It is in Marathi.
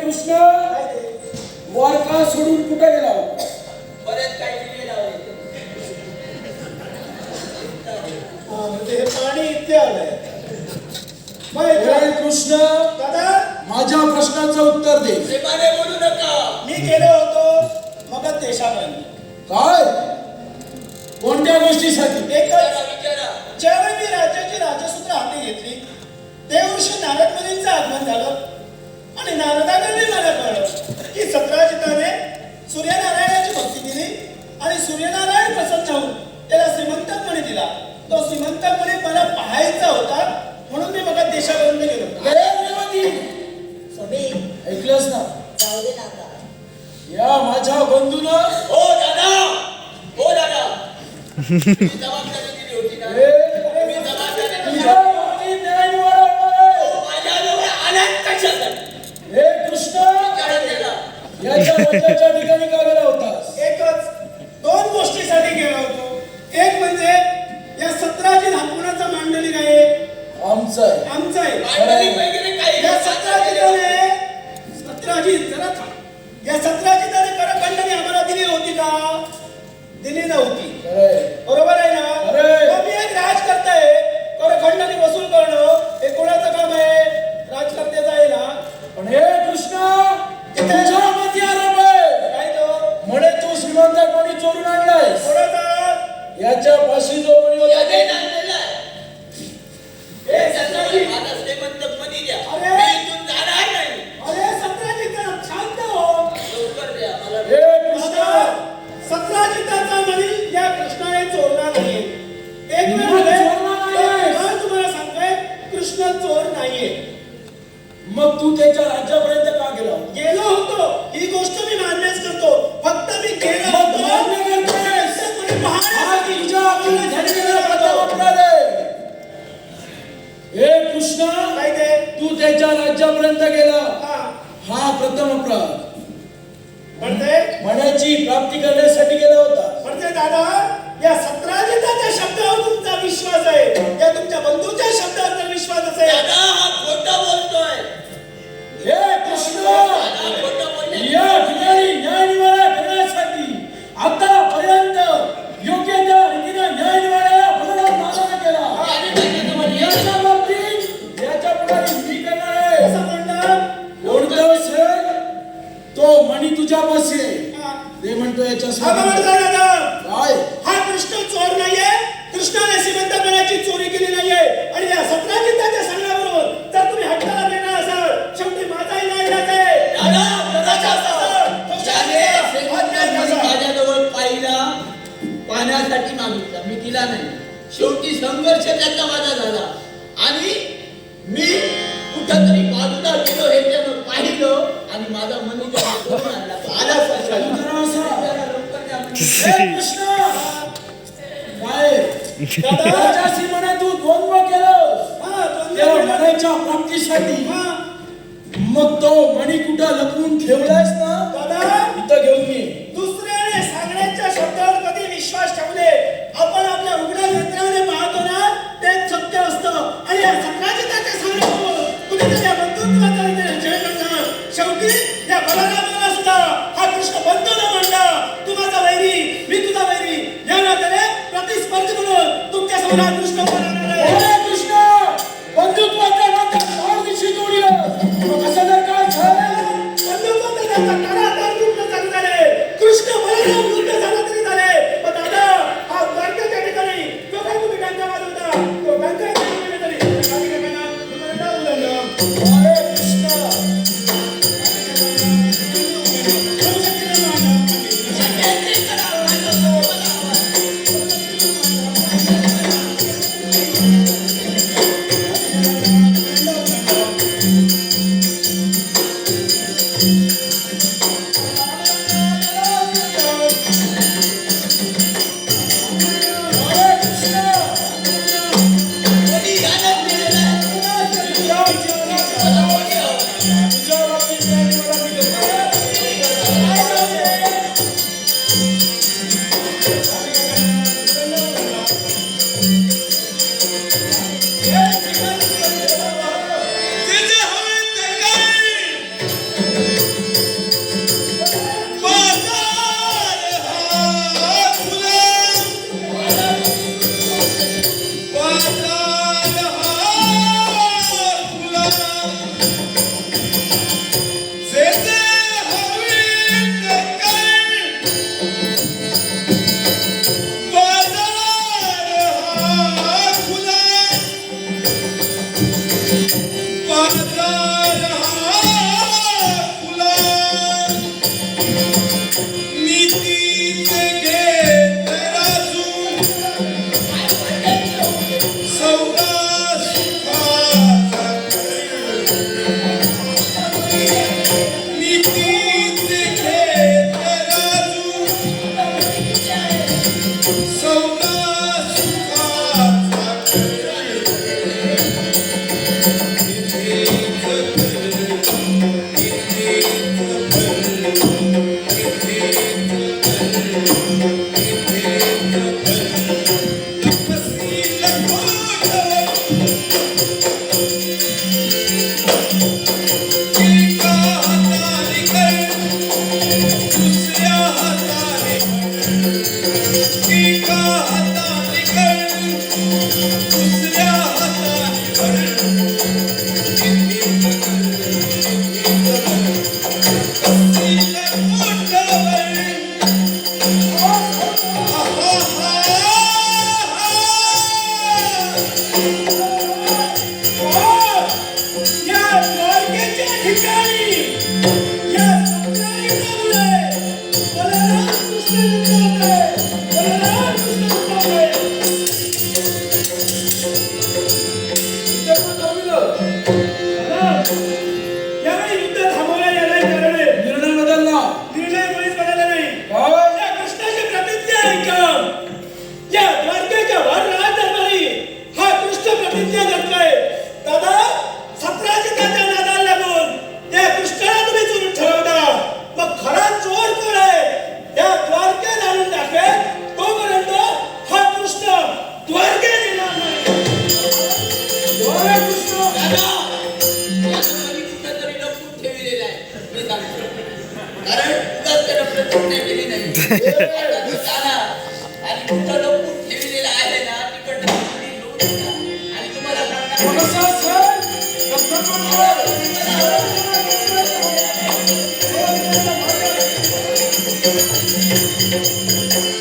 कृष्ण द्वारका सोडून कुठे गेला? परत काही दिले लावले. म्हणजे हे पाणी इथे आलंय. हे कृष्ण दादा माझ्या प्रश्नाचं उत्तर दे. प्रेमाने बोलू नका. मी गेलो होतो मग देशापर्यंत. काय? कोणत्या गोष्टीसाठी? एकच विचारा. ज्यावेळी मी राज्याची राजसूत्र हाती घेतली त्या वर्षी नारद मुनींचं आगमन झालं आणि नारदाकडे मला कळलं की सत्राजिताने सूर्यनारायणाची भक्ती केली आणि सूर्यनारायण प्रसन्न होऊन त्याला श्रीमंतक मणी दिला. तो श्रीमंतक मणी मला पाहायचा होता म्हणून मी मग देशापर्यंत गेलो. स्वामी ऐकलंस ना? जाऊ दे ना आता. या माझ्या बंधून हो दादा. हो दादा. मी जबाबदारी दिली होती ना. मी जबाबदारी दिली. तुझ्या बाबतीत न्याय निवडावा. माझ्याजवळ आल्यात कशासाठी? हे कृष्ण विचारा त्याला. याच्या वडिलांच्या ठिकाणी का गेला होतास? एकच दोन गोष्टीसाठी गेलो होतो. एक म्हणजे या सत्राजी हाकुणाचा मांडलिक आहे आमचं आहे. आमचा आहे. मांडलिक वगैरे काही या सत्राजिताने सत्राजी जरा थांब. या सत्राजिताने करखंडणी आम्हाला दिली होती का? दिली नव्हती. खरंय. बरोबर आहे ना? खरंय. मग मी एक राजकर्ता आहे. करखंडणी वसूल करणं हे कोणाचं काम आहे? राजकर्त्याचं आहे ना. पण हे कृष्ण तुझ्या मती आरोप आहे. काय तो? म्हणे तू श्रीमंत कोणी चोरून आणलायस. कोणाचा? याच्या पाशी जो कोणी होता यादे आणलेला आहे. हे सत्राजी माझा श्रीमंत मनी द्या. अरे. मी इथून जाणार नाही. अरे सत्राजिता शांत हो. लवकर द्या मला. हे कृष्ण सत्राजिताचा मणी या कृष्णाने चोरला नाहीये. एक वेळ कृष्ण झाले, चोरला नाहीये. तर तुम्हाला सांगतोय कृष्ण चोर नाहीये. मग तू त्याच्या राज्यापर्यंत का गेला? गेलो होतो ही गोष्ट मी मान्यच करतो. फक्त मी गेलो मग होतो मान्य करतोयस? कोणी हा पाहण्यासाठी. तुझ्या हातून झालेला प्रताप आपणारे. हे कृष्ण काय ते? तू त्याच्या राज्यापर्यंत गेला. हा, हा प्रथम अपराध. म्हणते मनाची प्राप्ती करण्यासाठी गेला होता. म्हणते दादा या सत्राजिताच्या शब्दावर तुमचा विश्वास आहे. या तुमच्या बंधूच्या शब्दावर जर विश्वास असेल दादा हा खोटं बोलतोय. हे कृष्ण दादा खोटं बोलले. या ठिकाणी न्याय निवाडा करण्यासाठी आतापर्यंत योग्य त्या रीतीने न्याय निवाडा भगवान नारायण केला. याच्या बाबतीत याच्या पुढे मी करणार आहे. असं म्हणतात. कोणतं असेल तो मणी तुझ्या पाशी आहे. हा. ते म्हणतो याच्या हा समोर. म्हणता दादा काय? हा कृष्ण चोर नाहीये. कृष्णाने श्रीमंतपणाची चोरी केली नाहीये आणि या सत्राजिताच्या सांगण्याबरोबर जर तुम्ही हट्टाला देणार असाल शेवटी माझाही नाही आहे. माझ्याजवळ पाहिला पाण्यासाठी मागितला मी दिला नाही. शेवटी संघर्ष त्याचा माझा झाला आणि मी कुठंतरी बाजूला गेलो हे त्यानं पाहिलं आणि माझा मनी त्याला आणला. आला हे कृष्ण काय त्याच्याशी म्हणे तू द्वंद्व केलंस. त्या मनाच्या प्राप्तीसाठी. मग तो मणी कुठं लपवून ठेवलायस ना? दादा इथं घेऊन ये. दुसऱ्याने सांगण्याच्या शब्दावर कधी विश्वास ठेवले आपण आपल्या उघड्या नेत्राने पाहतो ना ते सत्य असतं. आणि या सत्राजिताच्या सांगण्याबरोबर कुठेतरी या बंधुत्वाचा जय करणार. शेवटी या बलरामाला सुद्धा हा कृष्ण बंधू न म्हणला. तू माझा वैरी मी तुझा वैरी या नात्याने प्रतिस्पर्धी म्हणून तुमच्या समोर हा कृष्ण बनवणार आहे. हे कृष्ण बंधुत्वाच्या नात्यात पारदिशी जोडलं. मग असं जर काय झालं बंधुत्वाचा नाता काळात युद्ध चालू झाले. कृष्ण बलराम युद्ध झालं तरी झाले. पण दादा हा द्वारकेच्या ठिकाणी जो काही तुम्ही डंका वाजवता तो डंका तरी काही नका तुम्हाला नाव उलटलं. अरे कृष्ण तुझ्या जे जे हवे ते कर बाजार हा खुला बाजार हा खुला नीतीचे घे तराजू सौदा सुखाचा नीतीचे घे तराजू सौदा सुखाचा या द्वारकेच्या ठिकाणी या सत्याग्रहामुळे बलराम कृष्ण युद्ध होते. बलराम कृष्ण युद्ध होते. यावेळी युद्ध थांबवलं येणार कारणे निर्णय बदलला. निर्णय कोणीच बदलला नाही. काय? या कृष्णाची प्रतिज्ञा ऐका. या द्वारकेच्या वरराज दरबारी हा कृष्ण प्रतिज्ञा करतोय. दादा सत्राजिताच्या नादाला लागून त्या कृष्णाला तुम्ही चोरून ठरवता. मग खरा चोर कोण आहे? या द्वारकेत आणून टाकेल तोपर्यंत हा कृष्ण द्वारकेत येणार नाही. होय कृष्ण. दादा यानं मी कुठंतरी लपून ठेवलेलं आहे मी सांगतो कारण उगाच त्यानं प्रतिज्ञा केली नाही आता तो जाणार आणि कुठं लपून ठेवलेलं आहे ना तिकडनं कोणी लोट येणार. आणि तुम्हाला सांगणार कोणाचा सण? दत्तप्रभू. हो,